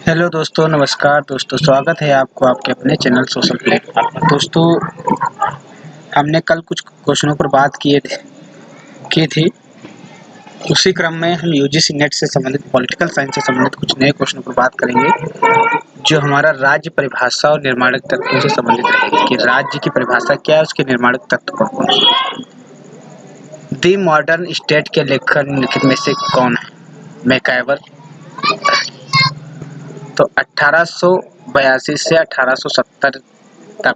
Hello दोस्तों, नमस्कार दोस्तों, स्वागत है आपको आपके अपने चैनल सोशल प्लेटफॉर्म पर। दोस्तों, हमने कल कुछ क्वेश्चनों पर बात की थी। उसी क्रम में हम यूजीसी नेट से संबंधित पॉलिटिकल साइंस से संबंधित कुछ नए क्वेश्चनों पर बात करेंगे, जो हमारा राज्य परिभाषा और निर्माणक तत्वों से संबंधित रहेगी कि राज्य की परिभाषा क्या है, उसके निर्माणक तत्व कौन से हैं। द मॉडर्न स्टेट के लेखक निम्नलिखित में से कौन है? मैकआवर। तो 1882 से 1870 तक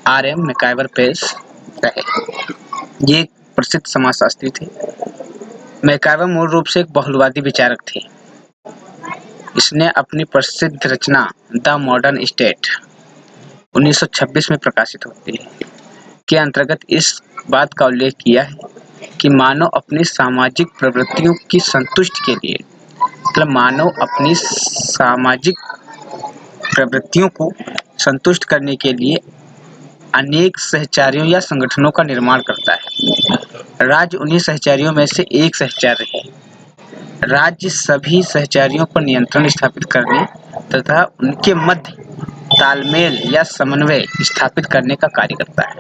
आर.एम. मैकआवर पेश रहे। ये एक प्रसिद्ध समाजशास्त्री थे। मैकआवर मूल रूप से एक बहुलवादी विचारक थे। इसने अपनी प्रसिद्ध रचना द मॉडर्न स्टेट 1926 में प्रकाशित होती है के अंतर्गत इस बात का उल्लेख किया है कि मानव अपनी सामाजिक प्रवृत्तियों की संतुष्टि के लिए मानव अपनी सामाजिक प्रवृत्तियों को संतुष्ट करने के लिए अनेक सहचारियों या संगठनों का निर्माण करता है। राज्य उन्हीं सहचारियों में से एक सहचार्य है। राज्य सभी सहचारियों पर नियंत्रण स्थापित करने तथा उनके मध्य तालमेल या समन्वय स्थापित करने का कार्य करता है।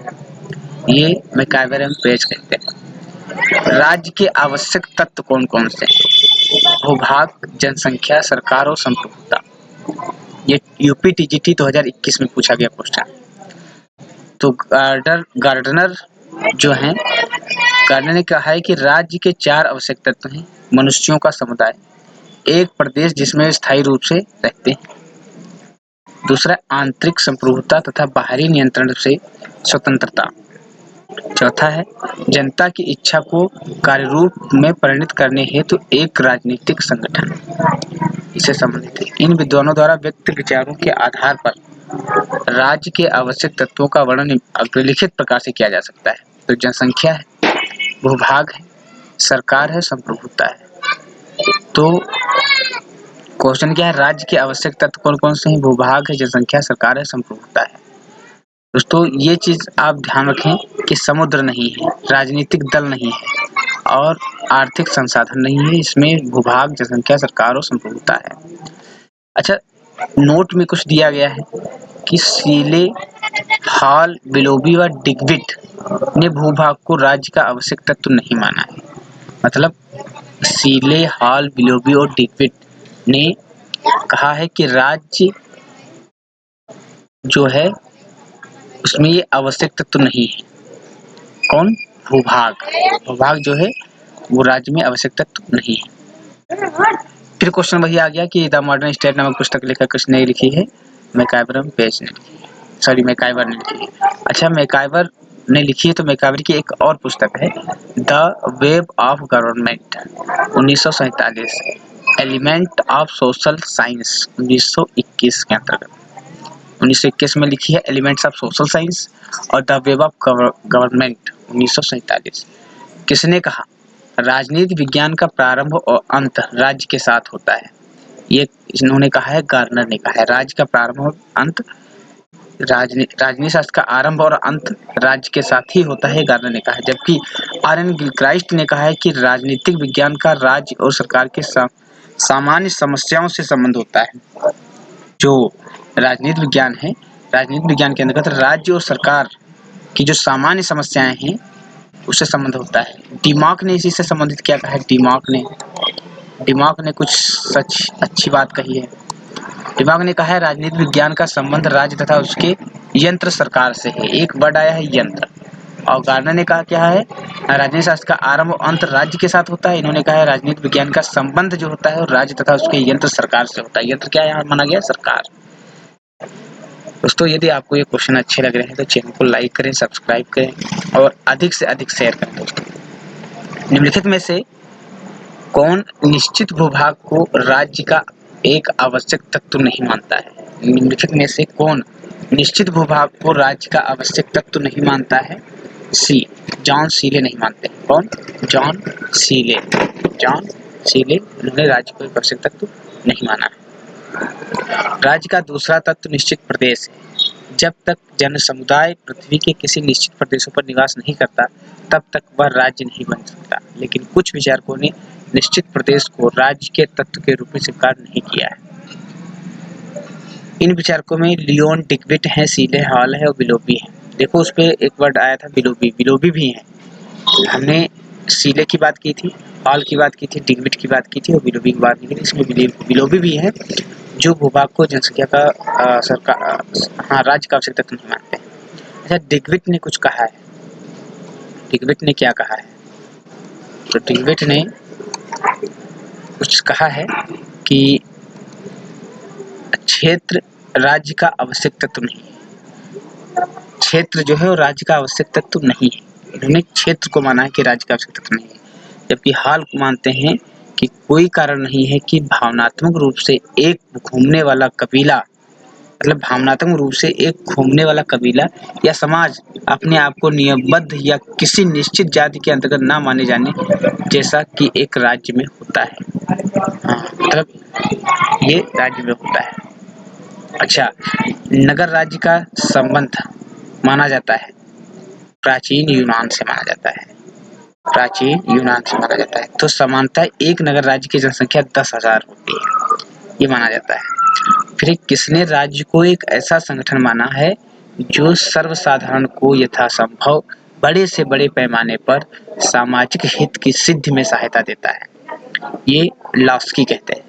ये मैकआवर पेज कहते हैं। राज्य के आवश्यक तत्व कौन कौन से? भूभाग, जनसंख्या, सरकार और संप्रभुता। ये यूपी-टीजीटी 2021 में पूछा गया क्वेश्चन। तो गार्डनर जो हैं, गार्डनर ने कहा है कि राज्य के 4 आवश्यक तत्व हैं। मनुष्यों का समुदाय, एक प्रदेश जिसमें स्थायी रूप से रहते हैं, दूसरा आंतरिक संप्रभुता तथा बाहरी नियंत्रण से स्वतंत्रता, चौथा है जनता की इच्छा को कार्यरूप में परिणत करने हेतु एक राजनीतिक संगठन। इससे संबंधित है। इन विद्वानों द्वारा व्यक्त विचारों के आधार पर राज्य के आवश्यक तत्वों का वर्णन अग्रलिखित प्रकार से किया जा सकता है। तो जनसंख्या है, भूभाग है, सरकार है, संप्रभुता है। तो क्वेश्चन क्या है? राज्य के आवश्यक तत्व कौन कौन से हैं? भूभाग है, जनसंख्या, सरकार है, संप्रभुता है। दोस्तों, ये चीज आप ध्यान रखें कि समुद्र नहीं है, राजनीतिक दल नहीं है और आर्थिक संसाधन नहीं है। इसमें भूभाग, जनसंख्या, सरकार और संप्रभुता है। अच्छा, नोट में कुछ दिया गया है कि सीले, हॉल, विलोबी व डिग्विड ने भूभाग को राज्य का आवश्यक तत्व नहीं माना है। मतलब सीले, हॉल, विलोबी और डिग्विड ने कहा है कि राज्य जो है उसमें ये आवश्यक तत्व नहीं है। कौन? भूभाग। भूभाग जो है वो राज्य में आवश्यक तत्व नहीं है। फिर क्वेश्चन वही आ गया कि द मॉडर्न स्टेट नामक पुस्तक लेखक किसने लिखी है? मैकआवर पेज ने लिखी है। सॉरी, मैकआवर ने लिखी है। अच्छा, मैकआवर ने लिखी है तो मैकआवर की एक और पुस्तक है the web of government 1947, element of social science 1921 के अंतर्गत 1921 में लिखी है एलिमेंट्स ऑफ सोशल साइंस और द वेब ऑफ गवर्नमेंट 1947। किसने कहा? राजनीति विज्ञान का प्रारंभ और अंत राज्य के साथ होता है। ये इन्होंने कहा है, गार्डनर ने कहा है। राज्य का प्रारंभ और अंत राजनीति शास्त्र का आरंभ और अंत राज्य के साथ ही होता है, गार्डनर ने कहा है। जबकि आर.एन. गिलक्राइस्ट ने कहा है कि राजनीतिक विज्ञान का राज्य और सरकार के सामान्य समस्याओं से संबंध होता है। जो राजनीति विज्ञान है, राजनीति विज्ञान के अंतर्गत राज्य और सरकार की जो सामान्य समस्याएं हैं उससे संबंध होता है। डिमार्क ने इसी से संबंधित क्या कहा है? डिमार्क ने कुछ सच अच्छी बात कही है। डिमार्क ने कहा है राजनीति विज्ञान का संबंध राज्य तथा उसके यंत्र सरकार से है। एक वर्ड आया है यंत्र। और गार्डनर ने कहा क्या है? राजनीति शास्त्र का आरंभ और अंत राज्य के साथ होता है। इन्होंने कहा है राजनीति विज्ञान का संबंध जो होता है राज्य तथा उसके यंत्र सरकार से होता है। यंत्र क्या यहाँ माना गया? सरकार। दोस्तों, यदि आपको ये क्वेश्चन अच्छे लग रहे हैं तो चैनल को लाइक करें, सब्सक्राइब करें और अधिक से अधिक शेयर करें। दोस्तों, निम्नलिखित में से कौन निश्चित भूभाग को राज्य का एक आवश्यक तत्व नहीं मानता है? निम्नलिखित में से कौन निश्चित भूभाग को राज्य का आवश्यक तत्व नहीं मानता है? सी, जॉन सीले नहीं मानते। कौन? जॉन सीले। जॉन सीले, उन्होंने राज्य को एक आवश्यक तत्व नहीं माना है। राज्य का दूसरा तत्व निश्चित प्रदेश है। जब तक जन समुदाय पृथ्वी के किसी निश्चित प्रदेशों पर निवास नहीं करता तब तक वह राज्य नहीं बन सकता। लेकिन कुछ विचारकों ने निश्चित प्रदेश को राज्य के तत्व के रूप में स्वीकार नहीं किया है। इन विचारकों में लियोन डिक्विट है, सीले हॉल है और विलोबी है। देखो उस पे एक वर्ड आया था विलोबी, विलोबी भी है। हमने सीले की बात की थी, हॉल की बात की थी, डिक्विट की बात की थी और विलोबी की बात की थी। इसमें विलोबी भी है जो भूभाग को जनसंख्या का राज्य का आवश्यक तत्व नहीं मानते हैं। अच्छा, डिक्विट ने कुछ कहा है। डिक्विट ने क्या कहा है? तो डिक्विट ने कुछ कहा है कि क्षेत्र राज्य का आवश्यक तत्व नहीं है। क्षेत्र जो है वो राज्य का आवश्यक तत्व नहीं है। इन्होंने क्षेत्र को माना है कि राज्य का आवश्यक तत्व नहीं है, जबकि हाल को मानते हैं कि कोई कारण नहीं है कि भावनात्मक रूप से एक घूमने वाला कबीला, मतलब भावनात्मक रूप से एक घूमने वाला कबीला या समाज अपने आप को नियमबद्ध या किसी निश्चित जाति के अंतर्गत ना माने जाने जैसा कि एक राज्य में होता है। हाँ, मतलब ये राज्य में होता है। अच्छा, नगर राज्य का संबंध माना जाता है प्राचीन यूनान से माना जाता है। प्राचीन यूनान से माना जाता है। तो समानतः एक नगर राज्य की जनसंख्या 10,000 होती है, ये माना जाता है। फिर किसने राज्य को एक ऐसा संगठन माना है जो सर्वसाधारण को यथासंभव बड़े से बड़े पैमाने पर सामाजिक हित की सिद्धि में सहायता देता है? ये लॉस्की कहते हैं।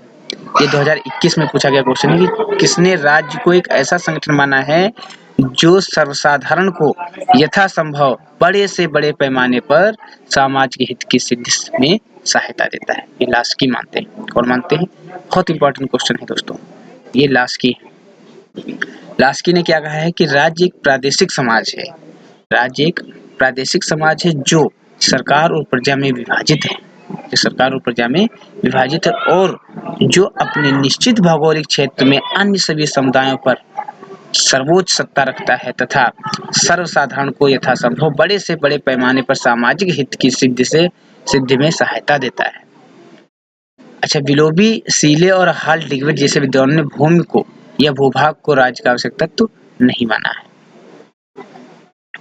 ये 2021 में पूछा गया क्वेश्चन है कि किसने राज्य को एक ऐसा संगठन माना है जो सर्वसाधारण को यथासंभव बड़े से बड़े पैमाने पर सामाजिक हित की सिद्धि में सहायता देता है? ये लॉस्की मानते हैं। कौन मानते हैं? बहुत इंपॉर्टेंट क्वेश्चन है दोस्तों, ये लॉस्की है। लॉस्की ने क्या कहा है कि राज्य एक प्रादेशिक समाज है। राज्य एक प्रादेशिक समाज है जो सरकार और प्रजा में विभाजित है, जो सरकार और प्रजा में विभाजित है और जो अपने निश्चित भौगोलिक क्षेत्र में अन्य सभी समुदायों पर सर्वोच्च सत्ता रखता है तथा सर्वसाधारण को यथासंभव बड़े से बड़े पैमाने पर सामाजिक हित की सिद्धि में सहायता देता है। अच्छा, विलोबी, सीले और हॉल डिक्विट जैसे विद्वानों ने भूमि को या भूभाग को राज्य का आवश्यक तत्व नहीं माना है।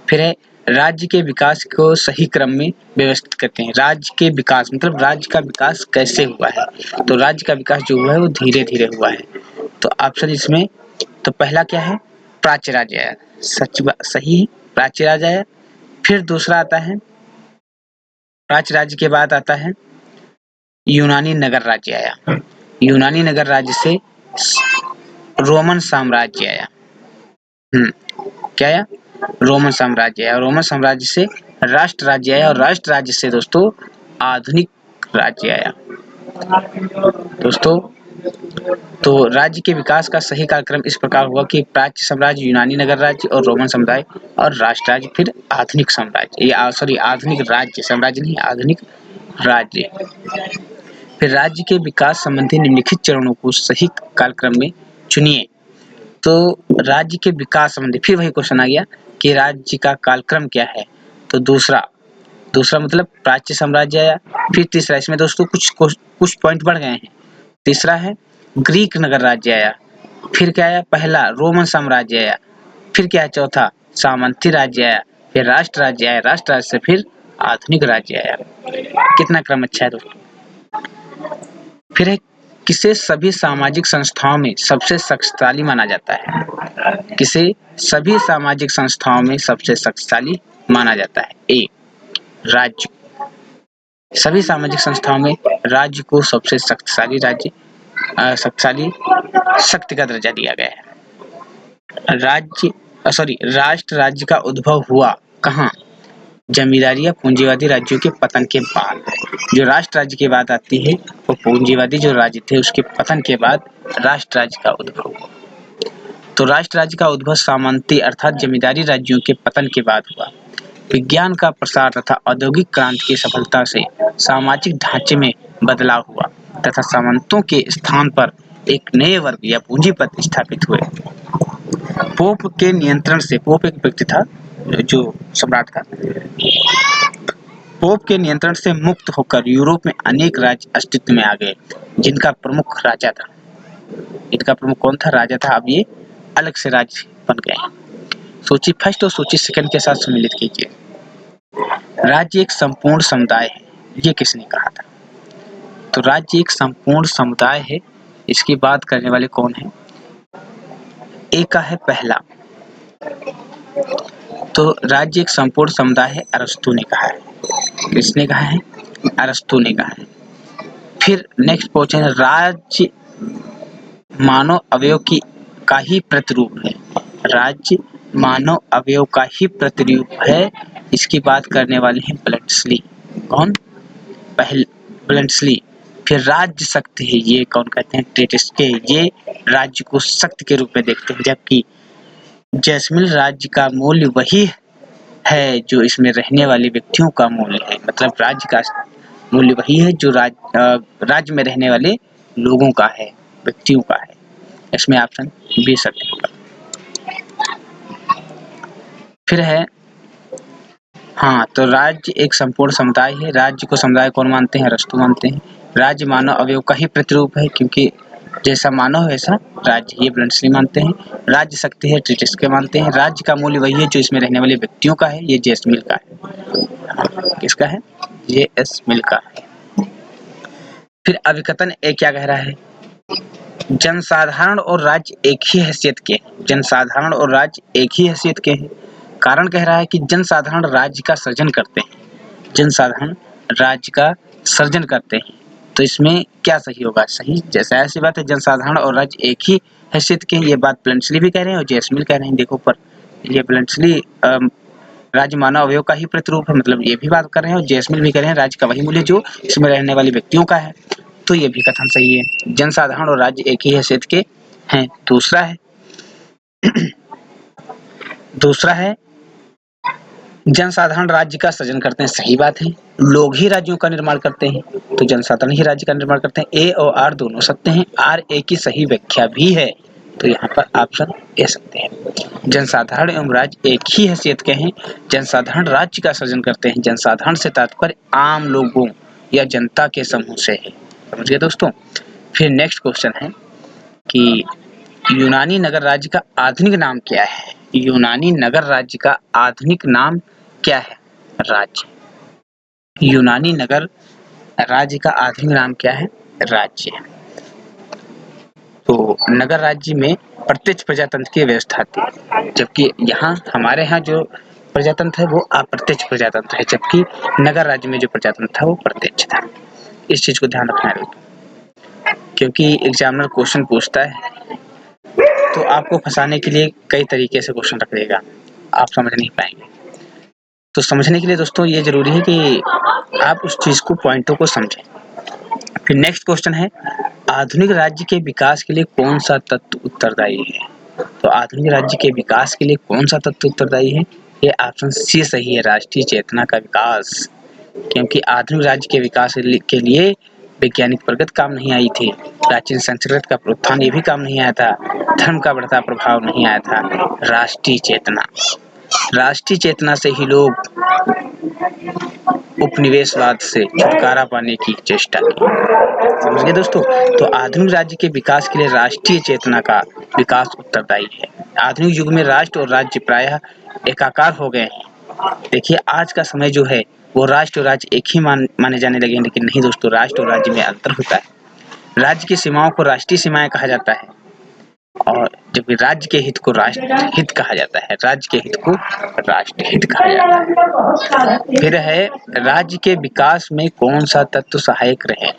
फिर है राज्य के विकास को सही क्रम में व्यवस्थित करते हैं। राज्य के विकास मतलब राज्य का विकास कैसे हुआ है? तो राज्य का विकास जो हुआ है वो धीरे धीरे हुआ है। तो ऑप्शन इसमें, तो पहला क्या है? प्राच्य राज्य आया, सही है, प्राच्य राज्य आया। फिर दूसरा आता है, प्राच्य राज्य के बाद आता है यूनानी नगर राज्य आया। यूनानी नगर राज्य से रोमन साम्राज्य आया। क्या आया? रोमन साम्राज्य आया। रोमन साम्राज्य से राष्ट्र राज्य आया और राष्ट्र राज्य से दोस्तों आधुनिक राज्य आया। दोस्तों, तो राज्य के विकास का सही कार्यक्रम इस प्रकार हुआ कि प्राच्य साम्राज्य, यूनानी नगर राज्य और रोमन समुदाय और राष्ट्र राज्य, फिर आधुनिक साम्राज्य, आधुनिक राज्य, साम्राज्य नहीं, आधुनिक राज्य। फिर राज्य के विकास संबंधी निम्नलिखित चरणों को सही कालक्रम में चुनिए। तो राज्य के विकास संबंधी फिर वही क्वेश्चन आ गया कि राज्य का कालक्रम क्या है? तो दूसरा मतलब प्राच्य साम्राज्य आया। फिर तीसरा, इसमें दोस्तों कुछ पॉइंट बढ़ गए हैं। तीसरा है ग्रीक नगर राज्य आया। फिर क्या आया? पहला रोमन साम्राज्य आया। फिर क्या है? चौथा सामंती राज्य आया। फिर राष्ट्र राज्य आया। राष्ट्र राज्य से फिर आधुनिक राज्य आया। कितना क्रम अच्छा है दोस्तों। फिर है किसे सभी सामाजिक संस्थाओं में सबसे शक्तिशाली माना जाता है? किसे सभी सामाजिक संस्थाओं में सबसे शक्तिशाली माना जाता है? ए, राज्य। सभी सामाजिक संस्थाओं में राज्य को सबसे शक्तिशाली शक्ति का दर्जा दिया गया है। राष्ट्र राज्य का उद्भव हुआ कहाँ? जमींदारी या पूंजीवादी राज्यों के पतन के बाद। जो राष्ट्र राज्य के बाद आती है वो पूंजीवादी जो राज्य थे उसके पतन के बाद राष्ट्र राज्य का उद्भव हुआ। तो राष्ट्र राज्य का उद्भव सामंती अर्थात जमींदारी राज्यों के पतन के बाद हुआ। विज्ञान का प्रसार तथा औद्योगिक क्रांति की सफलता से सामाजिक ढांचे में बदलाव हुआ तथा सामंतों के स्थान पर एक नए वर्ग या पूंजीपति स्थापित हुए। पोप के नियंत्रण से, पोप एक व्यक्ति था जो सम्राट था, पोप के नियंत्रण से मुक्त होकर यूरोप में अनेक राज्य अस्तित्व में आ गए जिनका प्रमुख राजा था। इनका प्रमुख कौन था? राजा था। अब ये अलग से राज्य बन गए। सूची फर्स्ट और सूची सेकंड के साथ सम्मिलित कीजिए। राज्य एक संपूर्ण समुदाय है, ये किसने कहा था? तो राज्य एक संपूर्ण समुदाय है। इसकी बात करने वाले कौन है? ए का है पहला। तो राज्य एक संपूर्ण समुदाय है, अरस्तू ने कहा है। किसने कहा है? अरस्तू ने कहा है। फिर नेक्स्ट क्वेश्चन है, राज्य मानव अवयव का ही प्रतिरूप है। राज्य मानव अवयव का ही प्रतिरूप है। इसकी बात करने वाले हैं ब्लेट्सली। कौन? ब्लेट्सली। फिर राज्य शक्ति है, ये कौन कहते हैं? ट्रेटस्के। ये राज्य को शक्ति के रूप में देखते हैं, जबकि जैसमिल राज्य का मूल्य वही है जो इसमें रहने वाले व्यक्तियों का मूल्य है। मतलब राज्य का मूल्य वही है जो राज्य में रहने वाले लोगों का है, व्यक्तियों का है। इसमें ऑप्शन बी सत्य होगा। फिर है, हाँ, तो राज्य एक संपूर्ण समुदाय है। राज्य को समुदाय कौन मानते हैं? अरस्तू मानते हैं। राज्य मानव अवयव का ही प्रतिरूप है, क्योंकि जैसा मानव है वैसा राज्य, ये ब्लेट्सली मानते हैं। राज्य शक्ति है, ट्रेटस्के मानते हैं। राज्य का मूल्य वही है जो इसमें रहने वाले व्यक्तियों का है, ये जैसमिल का है। किसका है? जैसमिल का है। फिर अभिकथन ए क्या कह रहा है? जनसाधारण और राज्य एक ही हैसियत के। जनसाधारण और राज्य एक ही हैसियत के हैं। कारण कह रहा है कि जनसाधारण राज्य का सृजन करते हैं। जनसाधारण राज्य का सृजन करते हैं। तो इसमें क्या सही होगा? सही, जैसा ऐसी बात है, जनसाधारण और राज्य एक ही हैसियत के हैं। ये बात ब्लेट्सली भी कह रहे हैं और जैसमिल कह रहे हैं। देखो पर ये ब्लेट्सली राज्य मानव अवयव का ही प्रतिरूप है, मतलब ये भी बात कर रहे हैं, और जैसमिल भी कह रहे हैं राज्य का वही मूल्य जो इसमें रहने वाले व्यक्तियों का है। तो ये भी कथन सही है। जनसाधारण और राज्य एक ही हैसियत के हैं। दूसरा है जनसाधारण राज्य का सृजन करते हैं। सही बात है, लोग ही राज्यों का निर्माण करते हैं, तो जनसाधारण ही राज्य का निर्माण करते हैं। ए और आर दोनों सत्य हैं। आर ए की सही व्याख्या भी है, तो यहाँ पर ऑप्शन ए सत्य है। जनसाधारण एवं राज्य एक ही हैसियत के हैं। जनसाधारण राज्य का सृजन करते हैं। जनसाधारण से तात्पर्य आम लोगों या जनता के समूह से है। समझ गए दोस्तों? फिर नेक्स्ट क्वेश्चन है कि यूनानी नगर राज्य का आधुनिक नाम क्या है? यूनानी नगर राज्य का आधुनिक नाम क्या है? राज्य। यूनानी नगर राज्य का आधुनिक नाम क्या है? राज्य। तो नगर राज्य में प्रत्यक्ष प्रजातंत्र की व्यवस्था थी, जबकि यहाँ हमारे यहाँ जो प्रजातंत्र है वो अप्रत्यक्ष प्रजातंत्र है, जबकि नगर राज्य में जो प्रजातंत्र था वो प्रत्यक्ष था। इस चीज को ध्यान रखना है, क्योंकि एग्जामिनर क्वेश्चन पूछता है तो आपको फंसाने के लिए कई तरीके से क्वेश्चन रख देगा, आप समझ नहीं पाएंगे। तो समझने के लिए दोस्तों ये जरूरी है कि आप उस चीज को, पॉइंटों को समझें। फिर नेक्स्ट क्वेश्चन है, आधुनिक राज्य के विकास के लिए कौन सा तत्व उत्तरदायी है? तो आधुनिक राज्य के विकास के लिए कौन सा तत्व उत्तरदायी है? ये ऑप्शन सी सही है, राष्ट्रीय चेतना का विकास। क्योंकि आधुनिक राज्य के विकास के लिए वैज्ञानिक प्रगति काम नहीं आई थी, प्राचीन संस्कृत का उत्थान ये भी काम नहीं आया था, धर्म का बढ़ता प्रभाव नहीं आया था। राष्ट्रीय चेतना से ही लोग उपनिवेशवाद से छुटकारा पाने की चेष्टा की। समझ गए दोस्तों? तो आधुनिक राज्य के विकास के लिए राष्ट्रीय चेतना का विकास उत्तरदायी है। आधुनिक युग में राष्ट्र और राज्य प्रायः एकाकार हो गए हैं। देखिए आज का समय जो है वो राष्ट्र और राज्य एक ही माने जाने लगे हैं, लेकिन नहीं दोस्तों, राष्ट्र और राज्य में अंतर होता है। राज्य की सीमाओं को राष्ट्रीय सीमाएं कहा जाता है, और जबकि राज्य के हित को राष्ट्र हित कहा जाता है। राज्य के हित को राष्ट्र हित कहा जाता है। फिर है, राज्य के विकास में कौन सा तत्व सहायक रहे?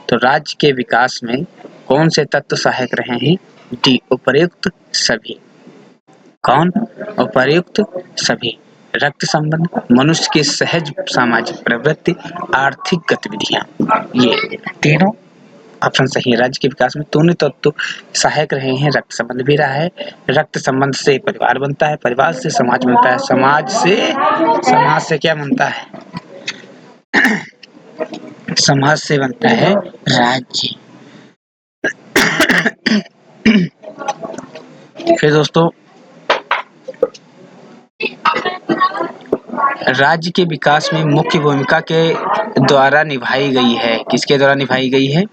तो राज्य के विकास में कौन से तत्व सहायक रहे हैं? डी, उपर्युक्त सभी। कौन? उपर्युक्त सभी। रक्त संबंध, मनुष्य की सहज सामाजिक प्रवृत्ति, आर्थिक गतिविधियां, ये तीनों ऑप्शन सही है। राज्य के विकास में दोनों तत्व सहायक रहे हैं। रक्त संबंध भी रहा है, रक्त संबंध से परिवार बनता है, परिवार से समाज बनता है, समाज से क्या बनता है? समाज से बनता है राज्य। फिर दोस्तों, राज्य के विकास में मुख्य भूमिका के द्वारा निभाई गई है। किसके द्वारा निभाई गई है?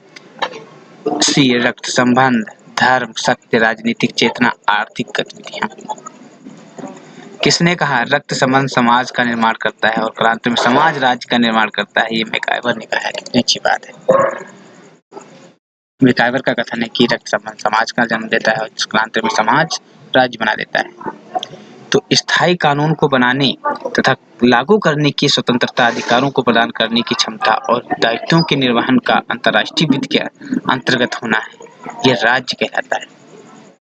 सी, रक्त संबंध, धर्म, सत्य, राजनीतिक चेतना, आर्थिक गतिविधियां। किसने कहा रक्त संबंध समाज का निर्माण करता है और क्रांति में समाज राज्य का निर्माण करता है? ये मैकाइवर ने कहा है। कितनी अच्छी बात है। मैकाइवर का कथन है कि रक्त संबंध समाज का जन्म देता है और क्रांति में समाज राज्य बना देता है। तो स्थायी कानून को बनाने तथा लागू करने की स्वतंत्रता, अधिकारों को प्रदान करने की क्षमता और दायित्वों के निर्वहन का अंतर्राष्ट्रीय विधि के अंतर्गत होना है, ये राज्य कहलाता है।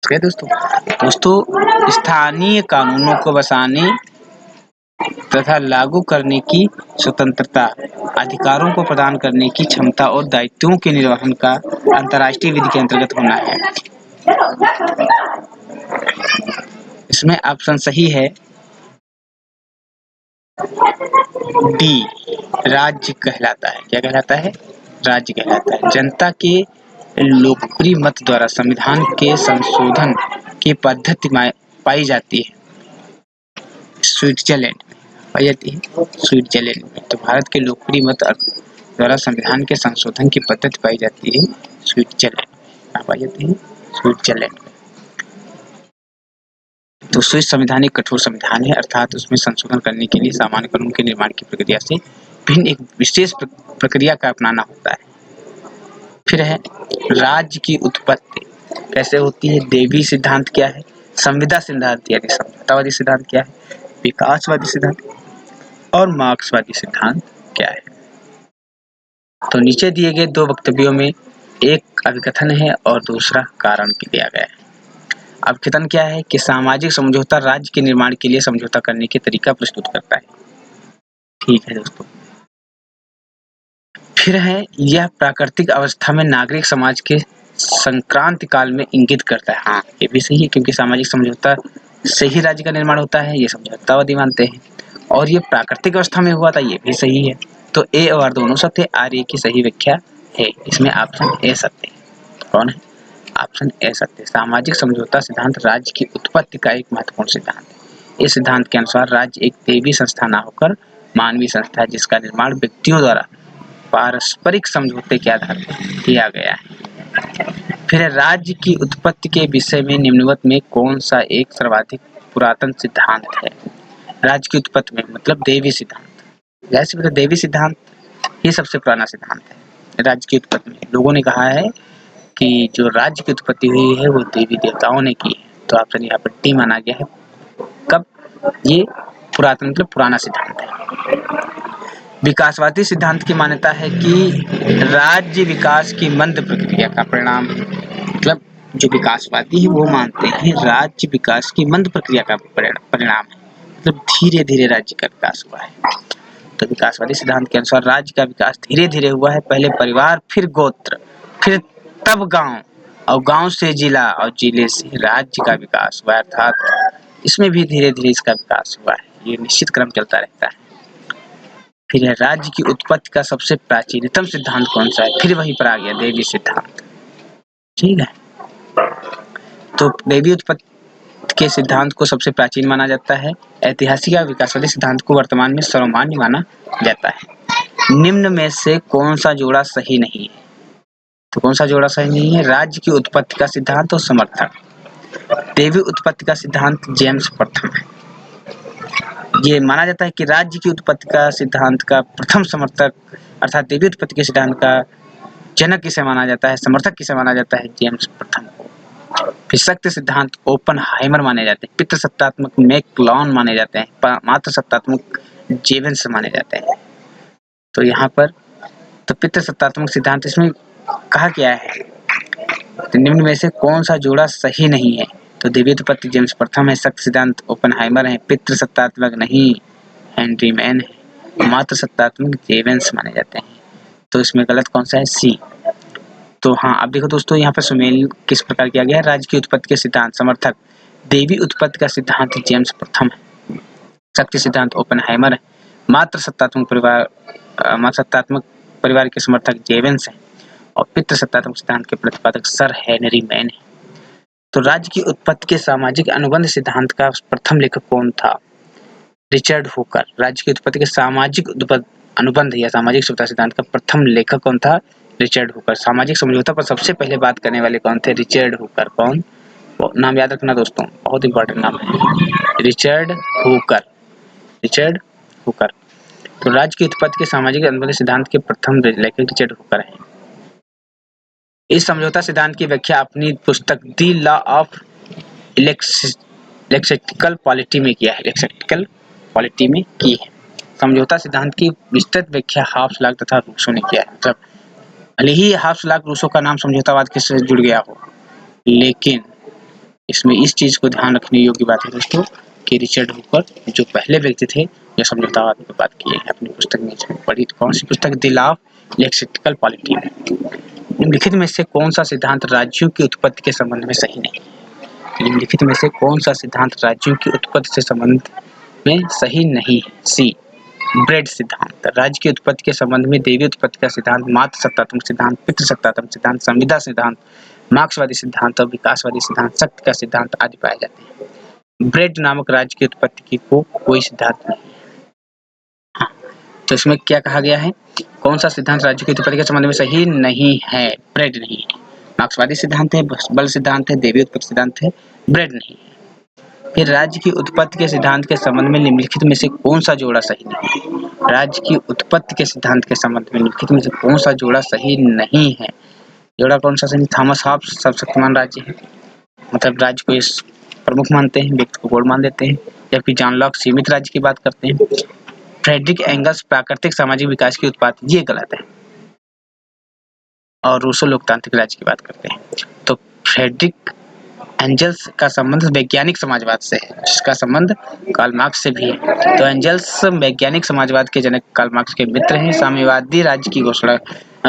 ठीक है दोस्तों, स्थानीय कानूनों को बसाने तथा लागू करने की स्वतंत्रता, अधिकारों को प्रदान करने की क्षमता और दायित्वों के निर्वहन का अंतर्राष्ट्रीय विधि के अंतर्गत होना है। इसमें ऑप्शन सही है डी, राज्य कहलाता है। क्या कहलाता है? राज्य कहलाता है। जनता के लोकप्रिय मत द्वारा संविधान के संशोधन की पद्धति पाई जाती है स्विट्जरलैंड में, पाई जाती है स्विट्जरलैंड में। तो भारत के लोकप्रिय मत द्वारा संविधान के संशोधन की पद्धति पाई जाती है स्विट्जरलैंड में, पाई जाती है स्विट्जरलैंड में। तो स्विस संविधान एक कठोर संविधान है, अर्थात उसमें संशोधन करने के लिए सामान्य कानून के निर्माण की प्रक्रिया से भिन्न एक विशेष प्रक्रिया का अपनाना होता है। फिर है राज्य की उत्पत्ति कैसे होती है? देवी सिद्धांत क्या है? संविदा सिद्धांत यानी समझौतावादी सिद्धांत क्या है? विकासवादी सिद्धांत और मार्क्सवादी सिद्धांत क्या है? तो नीचे दिए गए दो वक्तव्यों में एक अभिकथन है और दूसरा कारण दिया गया है। अभिकथन क्या है कि सामाजिक समझौता राज्य के निर्माण के लिए समझौता करने के तरीका प्रस्तुत करता है। ठीक है दोस्तों। फिर है यह प्राकृतिक अवस्था में नागरिक समाज के संक्रांति काल में इंगित करता है। हाँ, ये भी सही है क्योंकि सामाजिक समझौता से ही राज्य का निर्माण होता है, ये समझौतावादी मानते हैं। और ये प्राकृतिक अवस्था में हुआ था, ये भी सही है। तो ए और दोनों सत्य, आर ए की सही व्याख्या है। इसमें ऑप्शन ए सत्य है। कौन है? ऑप्शन ए सत्य। सामाजिक समझौता सिद्धांत राज्य की उत्पत्ति का एक महत्वपूर्ण सिद्धांत है। इस सिद्धांत के अनुसार राज्य एक दैवीय संस्था न होकर मानवीय संस्था है, जिसका निर्माण व्यक्तियों द्वारा पारस्परिक समझौते के आधार पर किया गया है। फिर राज्य की उत्पत्ति के विषय में निम्नलिखित में कौन सा एक सर्वाधिक पुरातन सिद्धांत है? राज्य की उत्पत्ति में मतलब देवी सिद्धांत। जैसे मतलब देवी सिद्धांत ही सबसे पुराना सिद्धांत है। राज्य की उत्पत्ति में लोगों ने कहा है कि जो राज्य की उत्पत्ति हुई है वो देवी देवताओं ने की है। तो ऑप्शन यहाँ पर डी माना गया है। कब? ये पुरातन मतलब पुराना सिद्धांत है। विकासवादी सिद्धांत की मान्यता है कि राज्य विकास की मंद प्रक्रिया का परिणाम है। मतलब जो विकासवादी है वो मानते हैं राज्य विकास की मंद प्रक्रिया का परिणाम है। मतलब धीरे धीरे राज्य का विकास हुआ है। तो विकासवादी सिद्धांत के अनुसार राज्य का विकास धीरे धीरे हुआ है। पहले परिवार, फिर गोत्र, फिर तब गांव और गांव से जिला और जिले से राज्य का विकास हुआ, अर्थात इसमें भी धीरे धीरे इसका विकास हुआ है। ये निश्चित क्रम चलता रहता है। फिर है राज्य की उत्पत्ति का सबसे प्राचीनतम सिद्धांत कौन सा है? फिर वहीं पर आ गया देवी सिद्धांत। ठीक है, तो देवी उत्पत्ति के सिद्धांत को सबसे प्राचीन माना जाता है। ऐतिहासिक या विकासवादी सिद्धांत को वर्तमान में सर्वमान्य माना जाता है। निम्न में से कौन सा जोड़ा सही नहीं है? तो कौन सा जोड़ा सही नहीं है? राज्य की उत्पत्ति का सिद्धांत और समर्थक। देवी उत्पत्ति का सिद्धांत जेम्स प्रथम है। ये माना जाता है कि राज्य की उत्पत्ति का सिद्धांत का प्रथम समर्थक अर्थात देवी उत्पत्ति के सिद्धांत का जनक किसे माना जाता है, समर्थक किसे माना जाता है? जेम्स प्रथम को। फिर शक्ति सिद्धांत ओपनहाइमर माने जाते हैं। पितृसत्तात्मक मैकलॉन माने जाते हैं। मात्र सत्तात्मक जेवेंस माने जाते हैं। तो यहाँ पर तो पितृसत्तात्मक सिद्धांत इसमें कहा गया है। तो निम्न में से कौन सा जोड़ा सही नहीं है? तो देवी उत्पत्ति जेम्स प्रथम है, शक्ति सिद्धांत ओपनहाइमर है, पितृसत्तात्मक नहीं हेनरी मैन है, मात्र सत्तात्मक जेवेंस माने जाते हैं। तो इसमें गलत कौन सा है? सी। तो हाँ, अब देखो दोस्तों यहाँ पर सुमेल किस प्रकार किया गया है। राज्य की उत्पत्ति के सिद्धांत समर्थक देवी उत्पत्ति का सिद्धांत जेम्स प्रथम है, शक्ति सिद्धांत ओपनहाइमर है, मात्र सत्तात्मक परिवार के समर्थक जेवेंस है और पितृसत्तात्मक सिद्धांत के प्रतिपादक सर हेनरी मैन है। तो राज्य की उत्पत्ति के सामाजिक अनुबंध सिद्धांत का प्रथम लेखक कौन था? Richard Hooker. राज्य की उत्पत्ति के सामाजिक अनुबंध या सामाजिक समझौता सिद्धांत का प्रथम लेखक कौन था? Richard Hooker. सामाजिक समझौता पर सबसे पहले बात करने वाले कौन थे? Richard Hooker. कौन? नाम याद रखना दोस्तों, बहुत इंपॉर्टेंट नाम है, रिचर्ड हुकर। Richard Hooker. तो राज्य की उत्पत्ति के सामाजिक अनुबंध सिद्धांत के प्रथम लेखक रिचर्ड हुकर हैं। इस समझौता सिद्धांत की व्याख्या अपनी पुस्तक the law of lexical polity में किया है। लेक्सिकल पॉलिटी में की है। समझौता सिद्धांत की विस्तृत व्याख्या हाब्सबर्ग तथा रूसो ने किया है। मतलब भले ही हाब्सबर्ग रूसो का नाम समझौतावाद के से जुड़ गया हो, लेकिन इसमें इस चीज को ध्यान रखने योग्य बात है दोस्तों कि रिचर्ड हुकर जो पहले व्यक्ति थे जो समझौतावाद की बात किए हैं अपनी पुस्तक में। पढ़ी कौन सी पुस्तक? The law of lexical polity में। निम्नलिखित में से कौन सा सिद्धांत राज्यों की उत्पत्ति के संबंध में सही नहीं? निम्नलिखित में से कौन सा सिद्धांत राज्यों की उत्पत्ति से संबंध में सही नहीं है? सी, ब्रेड सिद्धांत। राज्य की उत्पत्ति के संबंध में दैवीय उत्पत्ति का सिद्धांत, मातृ सत्तात्मक सिद्धांत, पितृ सत्तात्मक सिद्धांत, संविदा सिद्धांत, मार्क्सवादी सिद्धांत और विकासवादी सिद्धांत, शक्ति का सिद्धांत आदि पाए जाते हैं। ब्रेड नामक राज्य की उत्पत्ति की कोई सिद्धांत नहीं है। हाँ, तो इसमें क्या कहा गया है? कौन सा सिद्धांत राज्य की उत्पत्ति के संबंध में सही नहीं है? ब्रेड नहीं है। मार्क्सवादी सिद्धांत है, बल सिद्धांत है, दैवीय उत्पत्ति सिद्धांत है, ब्रेड नहीं है। फिर राज्य की उत्पत्ति के सिद्धांत के संबंध में निम्नलिखित में से कौन सा जोड़ा सही नहीं है? राज्य की उत्पत्ति के सिद्धांत के संबंध में निम्नलिखित में से कौन सा जोड़ा सही नहीं है? जोड़ा कौन सा सही? थॉमस हॉब्स सर्वशक्तिमान राज्य है, मतलब राज्य को इस प्रमुख मानते हैं, व्यक्ति को गॉड मान देते हैं, जबकि जॉन लॉक सीमित राज्य की बात करते हैं। फ्रेडरिक एंगल्स प्राकृतिक सामाजिक विकास की उत्पत्ति, ये गलत है, और रूसो लोकतांत्रिक राज्य की बात करते हैं। तो फ्रेडरिक एंजल्स का संबंध वैज्ञानिक समाजवाद से है, जिसका संबंध कार्ल मार्क्स से भी है। तो एंजल्स वैज्ञानिक समाजवाद के जनक कार्ल मार्क्स के मित्र हैं। साम्यवादी राज्य की घोषणा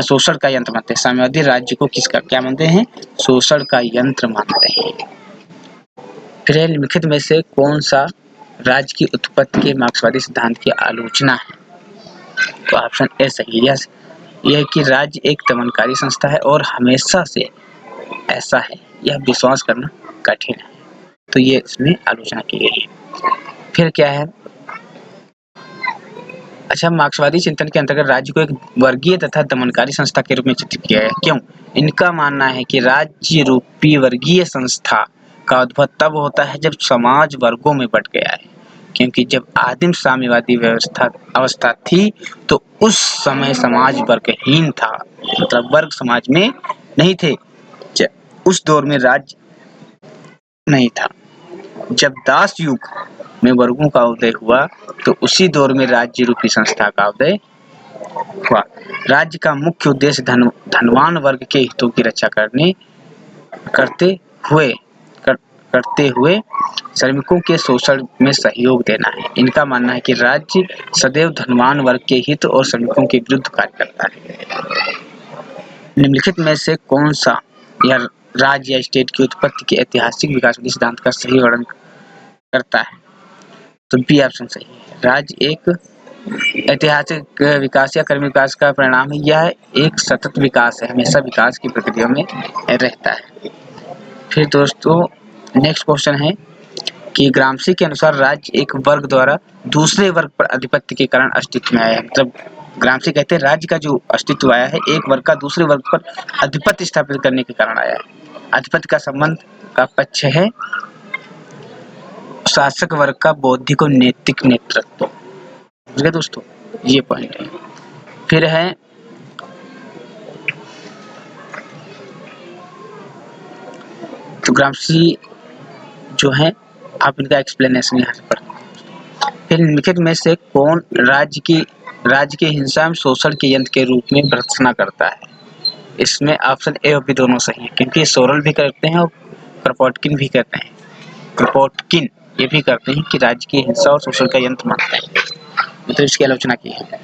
शोषण का यंत्र मानते हैं। साम्यवादी राज्य को किसका क्या मानते हैं? शोषण का यंत्र मानते हैं। फिर निम्नलिखित में से कौन सा राज्य की उत्पत्ति के मार्क्सवादी सिद्धांत की आलोचना है? तो ऑप्शन ए सही है। यह कि राज्य एक दमनकारी संस्था है और हमेशा से ऐसा है, यह विश्वास करना कठिन है। तो ये इसमें आलोचना की गई है। फिर क्या है? अच्छा, मार्क्सवादी चिंतन के अंतर्गत राज्य को एक वर्गीय तथा दमनकारी संस्था के रूप में चित्रित किया है। क्यों? इनका मानना है कि राज्य रूपी वर्गीय संस्था का उद्भव तब होता है जब समाज वर्गों में बंट गया है, क्योंकि जब आदिम साम्यवादी अवस्था थी तो उस समय समाज वर्गहीन था, मतलब वर्ग समाज में नहीं थे। उस दौर में राज्य नहीं था। जब दास युग में वर्गों का उदय हुआ तो उसी दौर में राज्य रूपी संस्था का उदय हुआ। राज्य का मुख्य उद्देश्य धनवान वर्ग के हितों की रक्षा करते हुए श्रमिकों के शोषण में सहयोग देना है। इनका मानना है कि राज्य सदैव धनवान वर्ग के हित और श्रमिकों के विरुद्ध कार्य करता है। निम्नलिखित में से कौन सा यह राज्य या स्टेट की उत्पत्ति के ऐतिहासिक विकासवादी सिद्धांत का सही वर्णन करता है? तो बी ऑप्शन सही है। राज्य एक ऐतिहासिक विकास या क्रमिक विकास का परिणाम है। यह एक सतत विकास है, हमेशा विकास की प्रक्रिया में रहता है। फिर दोस्तों नेक्स्ट क्वेश्चन है कि ग्रामसी के अनुसार राज्य एक वर्ग द्वारा दूसरे वर्ग पर आधिपत्य के कारण अस्तित्व में आया है। मतलब ग्रामसी कहते हैं राज्य का जो अस्तित्व आया है एक वर्ग का दूसरे वर्ग पर आधिपत्य स्थापित करने के कारण आया है। आधिपत्य का संबंध का पक्ष है शासक वर्ग का बौद्धिक और नैतिक नेतृत्व। ठीक है दोस्तों, ये पॉइंट है। फिर है तो ग्रामसी जो है आप इनका एक्सप्लेनेशन यहाँ से पढ़ें। फिर निम्नलिखित में से कौन राज्य की हिंसा में शोषण के यंत्र के रूप में भर्त्सना करता है? इसमें ऑप्शन ए और बी दोनों सही है, क्योंकि सोरेल भी करते हैं और क्रपोटकिन भी करते हैं। क्रपोटकिन ये भी करते हैं कि राज्य की हिंसा और शोषण का यंत्र मानते हैं, तो इसकी आलोचना की है।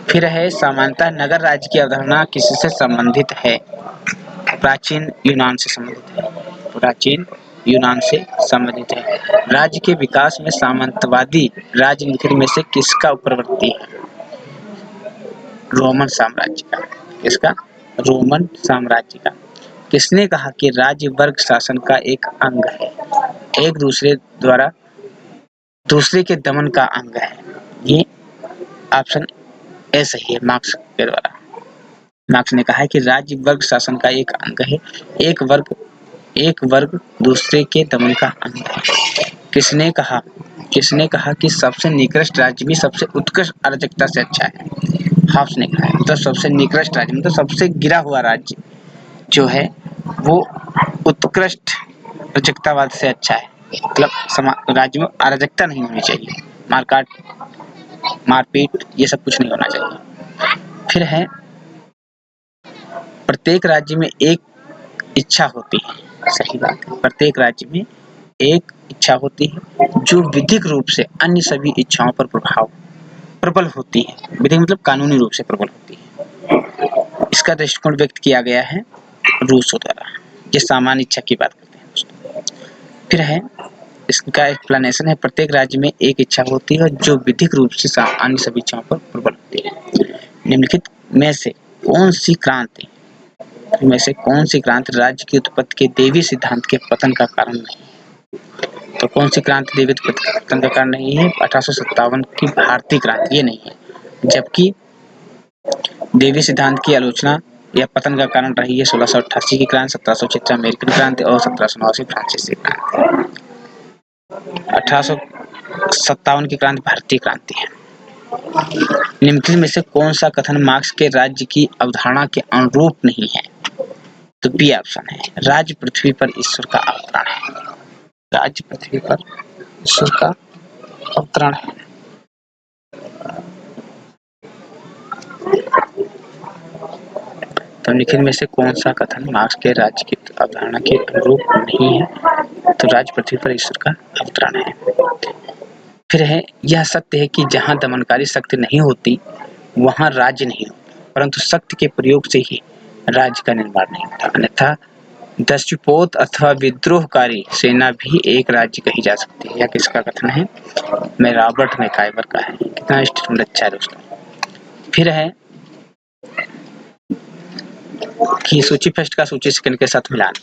फिर है सामान्यतः नगर राज्य की अवधारणा किससे संबंधित है? प्राचीन यूनान से संबंधित है। प्राचीन यूनान से संबंधित है। राज्य के विकास में सामंतवादी राज्य निम्नलिखित में से किसका उत्पत्ति है? रोमन साम्राज्य का। किसका? रोमन साम्राज्य का। किसने कहा कि राज्य वर्ग शासन का एक अंग है, एक दूसरे द्वारा दूसरे के दमन का अंग है? ये ऑप्शन ए सही है, मार्क्स के द्वारा। मार्क्स ने कहा है कि राज्य वर्ग शासन का एक अंग है, एक वर्ग दूसरे के दमन का अंग है। किसने कहा कि सबसे निकृष्ट राज्य भी सबसे उत्कृष्ट अराजकता से अच्छा है? हॉब्स ने कहा है। मतलब सबसे निकृष्ट राज्य मतलब सबसे गिरा हुआ राज्य जो है वो उत्कृष्ट अराजकतावाद से अच्छा है। मतलब राज्य में अराजकता नहीं होनी चाहिए, मारकाट मारपीट ये सब कुछ नहीं होना चाहिए। फिर है प्रत्येक राज्य में एक इच्छा होती है। सही बात है, प्रत्येक राज्य में एक इच्छा होती है जो विधिक रूप से अन्य सभी इच्छाओं पर प्रबल होती है। विधिक मतलब कानूनी रूप से प्रबल होती है। इसका दृष्टिकोण व्यक्त किया गया है रूसो द्वारा। ये सामान्य इच्छा की बात करते हैं दोस्तों। फिर है इसका एक्सप्लेनेशन है प्रत्येक राज्य में एक इच्छा होती है जो विधिक रूप से अन्य सभी इच्छाओं पर प्रबल होती है। निम्नलिखित में से कौन सी क्रांति राज्य की उत्पत्ति के दैवीय सिद्धांत के पतन का कारण नहीं? तो कौन सी क्रांति दैवीय पतन का कारण नहीं है? 1857 की भारतीय क्रांति ये नहीं है। जबकि दैवीय सिद्धांत की आलोचना या पतन का कारण रही है 1688 की क्रांति, 1776 अमेरिकन क्रांति और 1789 फ्रांसीसी क्रांति। 1857 की क्रांति भारतीय क्रांति है। निम्नलिखित में से कौन सा कथन मार्क्स के राज्य की अवधारणा के अनुरूप नहीं है? तो बी ऑप्शन है, राज्य पृथ्वी पर ईश्वर का अवतरण है। राज्य पृथ्वी पर ईश्वर का अवतरण है। तो निम्नलिखित में से कौन सा कथन मार्क्स के राज्य की अवधारणा के अनुरूप नहीं है? तो राज्य पृथ्वी पर ईश्वर का अवतरण है। फिर है यह सत्य है कि जहाँ दमनकारी शक्ति नहीं होती वहाँ राज्य नहीं होता, परंतु शक्ति के प्रयोग से ही राज्य का निर्माण नहीं होता। अन्यथा दस्युपोत अथवा विद्रोहकारी सेना भी एक राज्य कही जा सकती है। यह किसका कथन है? मैं रॉबर्ट मैकाइवर का है। कितना स्टेटमेंट अच्छा है दोस्तों। फिर है कि सूची फर्स्ट का सूची सेकंड के साथ मिलान।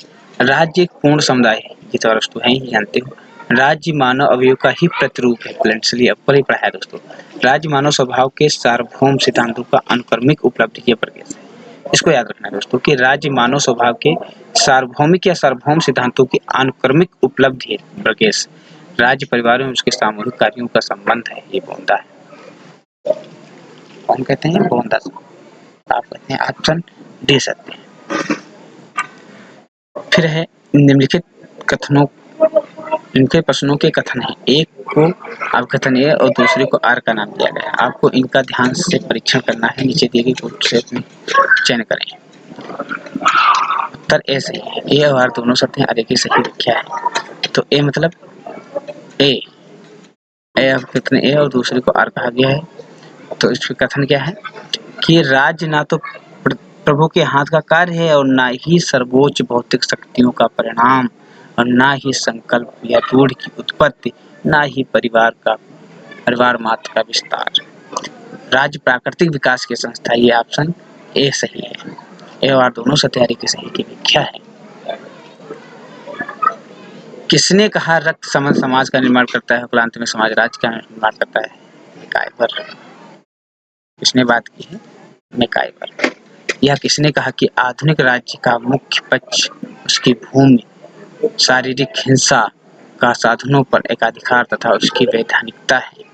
राज्य एक पूर्ण समुदाय है, ये तो अरस्तु है ही जानते हो। राज्य मानव अवयव का ही प्रतिरूप है। प्लेंटसली ऊपर ही पढ़ा है दोस्तों। राज्य मानव स्वभाव के सार्वभौम सिद्धांतों का अनुक्रमिक उपलब्धि के प्रकाश है। इसको याद रखना है दोस्तों कि राज्य मानव स्वभाव के सार्वभौमिक या सार्वभौम सिद्धांतों की अनुक्रमिक उपलब्धि है। प्रकेश राज्य परिवार में उसके सामूहिक कार्यों का संबंध है। ये बोंदा है। कौन कहते हैं? बोंदा। आप कहते हैं ऑप्शन दे सकते हैं। फिर है निम्नलिखित कथनों इनके प्रश्नों के कथन है। एक को अवकथन ए और दूसरे को आर का नाम दिया गया है। आपको इनका ध्यान से परीक्षण करना है। नीचे दिए गए कोड से चयन करें। उत्तर ए सही है। ए और आर दोनों सत्य हैं, आर की सही व्याख्या है। तो ए मतलब ए अवकथन ए और दूसरे को आर कहा गया है। तो इसका कथन क्या है कि राज्य ना तो प्रभु के हाथ का कार्य है और ना ही सर्वोच्च भौतिक शक्तियों का परिणाम और ना ही संकल्प या रूढ़ की उत्पत्ति, ना ही परिवार मात्र का विस्तार। राज्य प्राकृतिक विकास की संस्था। ये ऑप्शन ए सही है। ए और दोनों सत्यारी की सही की व्याख्या है। किसने कहा रक्त संबंध समाज का निर्माण करता है, क्रांति में समाज राज्य का निर्माण करता है? मैकाइवर। किसने बात की है? मैकाइवर। यह किसने कहा कि आधुनिक राज्य का मुख्य पक्ष उसकी भूमि, शारीरिक हिंसा का साधनों पर एकाधिकार तथा उसकी वैधानिकता है?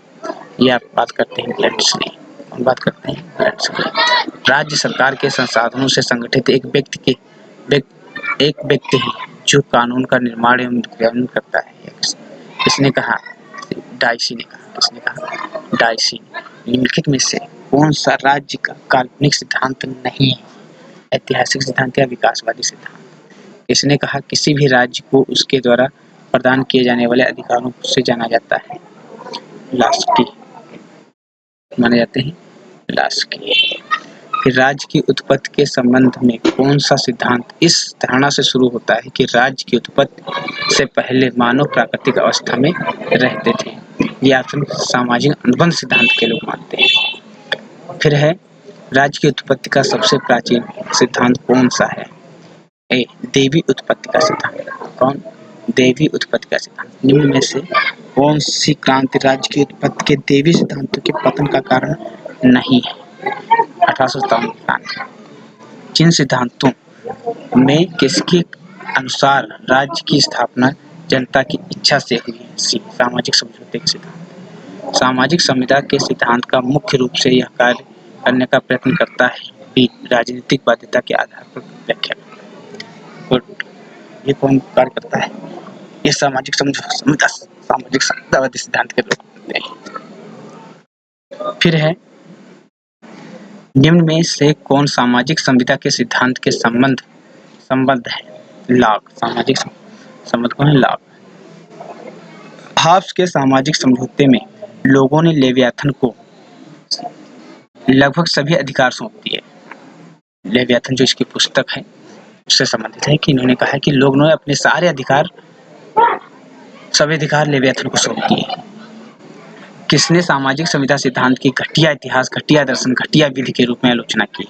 यह बात करते हैं ब्लेड्सली। कौन बात करते हैं? ब्लेड्सली। राज्य सरकार के संसाधनों से संगठित एक व्यक्ति है जो कानून का निर्माण एवं क्रियान्वयन करता है। किसने कहा? डाइसी ने कहा। किसने कहा? डाइसी। निम्नलिखित में से कौन सा राज्य का काल्पनिक सिद्धांत नहीं है? ऐतिहासिक सिद्धांत या विकासवादी सिद्धांत? किसने कहा किसी भी राज्य को उसके द्वारा प्रदान किए जाने वाले अधिकारों से जाना जाता है? लास्की माने जाते हैं। लास्की। फिर राज्य की उत्पत्ति के संबंध में कौन सा सिद्धांत इस धारणा से शुरू होता है कि राज्य की उत्पत्ति से पहले मानव प्राकृतिक अवस्था में रहते थे? ये ऑप्शन सामाजिक अनुबंध सिद्धांत के लोग मानते हैं। फिर है राज्य की उत्पत्ति का सबसे प्राचीन सिद्धांत कौन सा है? ए देवी उत्पत्ति का सिद्धांत। कौन? देवी उत्पत्ति का सिद्धांत। निम्न में से कौन सी क्रांति राज्य की उत्पत्ति के देवी सिद्धांतों के पतन का कारण नहीं है? 1857 की क्रांति। जिन सिद्धांतों में किसकी अनुसार राज्य की स्थापना जनता की इच्छा से हुई है। सामाजिक समझौते के सिद्धांत। सामाजिक संविदा के सिद्धांत का मुख्य रूप से यह कार्य करने का प्रयत्न करता है कि राजनीतिक बाध्यता के आधार पर व्याख्या गुड। ये कौन कार्य करता है? ये सामाजिक समझौता सामाजिक समतावादी सिद्धांत के रूप में। फिर है निम्न में से कौन सामाजिक संविदा के सिद्धांत के संबंध है? लाभ। सामाजिक संबंध कौन है? लाभ। हाब्स के सामाजिक समझौते में लोगों ने लेवियाथन को लगभग सभी अधिकार सौंप दिए। लेवियाथन जो इसकी पुस्तक है उससे संबंधित है कि इन्होंने कहा कि लोगों ने अपने सारे अधिकार सभी अधिकार लेवियाथन को सौंप दिए। किसने सामाजिक संविदा सिद्धांत की घटिया इतिहास, घटिया दर्शन, घटिया विधि के रूप में आलोचना की?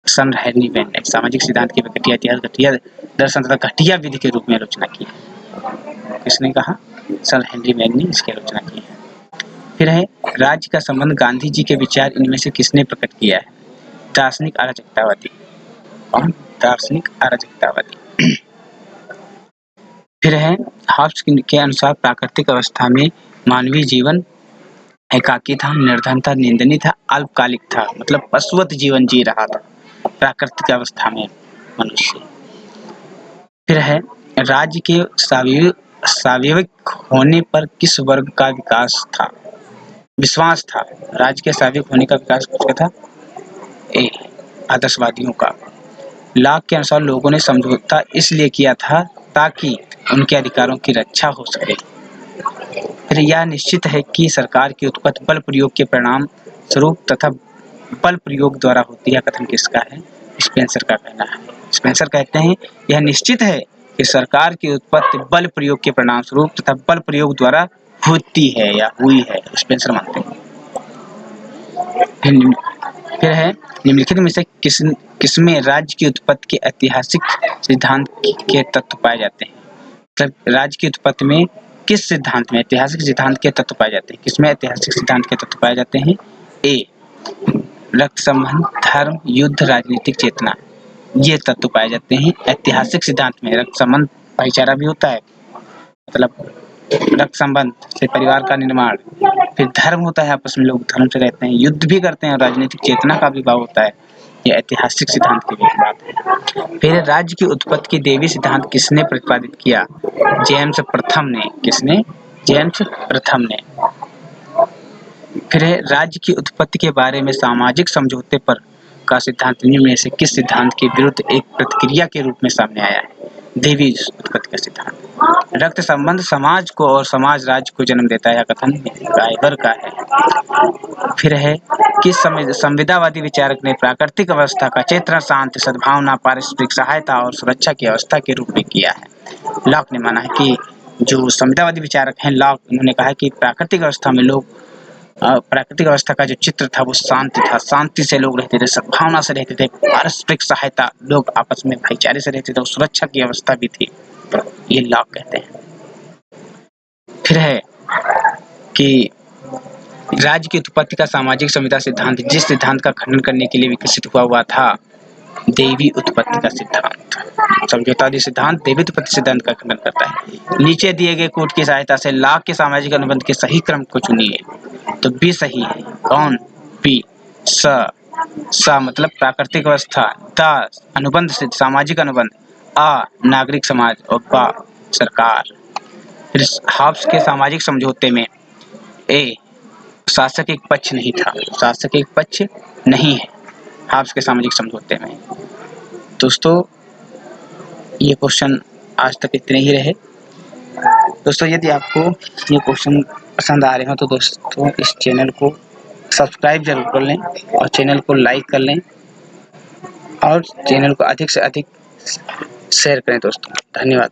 सन हेनरी वैन ने सामाजिक सिद्धांत की घटिया इतिहास, घटिया दर्शन तथा घटिया विधि के रूप में आलोचना की है। किसने कहा? सन हेनरी वैन ने इसकी आलोचना की है। फिर है राज्य का संबंध गांधी जी के विचार इनमें से किसने प्रकट किया है? दार्शनिक अराजकतावादी। कौन? दार्शनिक अराजकतावादी। फिर है हाब्स के अनुसार प्राकृतिक अवस्था में मानवीय जीवन एकाकी था, निर्धन था, निंदनीय था, अल्पकालिक था, मतलब पशुवत जीवन जी रहा था प्राकृतिक अवस्था में मनुष्य। फिर है राज्य के स्वाभाविक होने पर किस वर्ग का विश्वास था? राज्य के स्वाभाविक होने का विकास किसका था? ए, आदर्शवादियों का। लॉक के अनुसार लोगों ने समझौता इसलिए किया था ताकि उनके अधिकारों की रक्षा हो सके। फिर यह निश्चित है कि सरकार की उत्पत्ति बल प्रयोग के परिणाम स्वरूप तथा बल प्रयोग द्वारा होती है। कथन किसका है? स्पेंसर का कहना है। स्पेंसर कहते हैं यह निश्चित है कि सरकार की उत्पत्ति बल प्रयोग के परिणाम स्वरूप तथा बल प्रयोग द्वारा होती है या हुई है, स्पेंसर मानते हैं। फिर है निम्नलिखित में से किसमें राज्य की उत्पत्ति के ऐतिहासिक सिद्धांत के तत्व पाए जाते हैं? मतलब राज्य की उत्पत्ति में किस सिद्धांत में ऐतिहासिक सिद्धांत के तत्व पाए जाते हैं? किसमें ऐतिहासिक सिद्धांत के तत्व पाए जाते हैं? ए, रक्त संबंध, धर्म, युद्ध, राजनीतिक चेतना, ये तत्व पाए जाते हैं ऐतिहासिक सिद्धांत में। रक्त संबंध भाईचारा भी होता है, मतलब रक्त संबंध से परिवार का निर्माण। फिर धर्म होता है, आपस में लोग धर्म से रहते हैं, युद्ध भी करते हैं और राजनीतिक चेतना का भी भाव होता है। ये ऐतिहासिक सिद्धांत की भी बात है। फिर राज्य की उत्पत्ति की देवी सिद्धांत किसने प्रतिपादित किया? जेम्स प्रथम ने। किसने? जेम्स प्रथम ने। फिर है राज्य की उत्पत्ति के बारे में सामाजिक समझौते पर का सिद्धांत निम्न में से किस सिद्धांत के विरुद्ध एक प्रतिक्रिया के रूप में सामने आया है? देवी उत्पत्ति का सिद्धांत। रक्त संबंध समाज को और समाज राज्य को जन्म देता है, कथन राइबर का है। फिर है किस संविदावादी विचारक ने प्राकृतिक अवस्था का चित्रण शांति, सद्भावना, पारस्परिक सहायता और सुरक्षा की अवस्था के रूप में किया है? लॉक ने माना है कि जो संविदावादी विचारक हैं लॉक, उन्होंने कहा कि प्राकृतिक अवस्था में लोग प्राकृतिक अवस्था का जो चित्र था वो शांति था, शांति से लोग रहते थे, सद्भावना से रहते थे, पारस्परिक सहायता, लोग आपस में भाईचारे से रहते थे और सुरक्षा की अवस्था भी थी। ये लॉक कहते हैं। फिर है कि राज्य की उत्पत्ति का सामाजिक संविदा सिद्धांत जिस सिद्धांत का खंडन करने के लिए विकसित हुआ था देवी उत्पत्ति का सिद्धांत। समझौतावादी सिद्धांत देवी उत्पत्ति सिद्धांत का खंडन करता है। नीचे दिए गए कोड की सहायता से लॉक के सामाजिक अनुबंध के सही क्रम को चुनिए। तो बी सही है। कौन? बी। स मतलब प्राकृतिक अवस्था, द अनुबंध से सामाजिक अनुबंध, आ नागरिक समाज और बा सरकार। फिर हाब्स के सामाजिक समझौते में ए शासक एक पक्ष नहीं था, शासक एक पक्ष नहीं है हाब्स के सामाजिक समझौते में। दोस्तों ये क्वेश्चन आज तक इतने ही रहे। दोस्तों यदि आपको ये क्वेश्चन पसंद आ रहे हो तो दोस्तों इस चैनल को सब्सक्राइब जरूर कर लें और चैनल को लाइक कर लें और चैनल को अधिक से अधिक शेयर करें दोस्तों। धन्यवाद।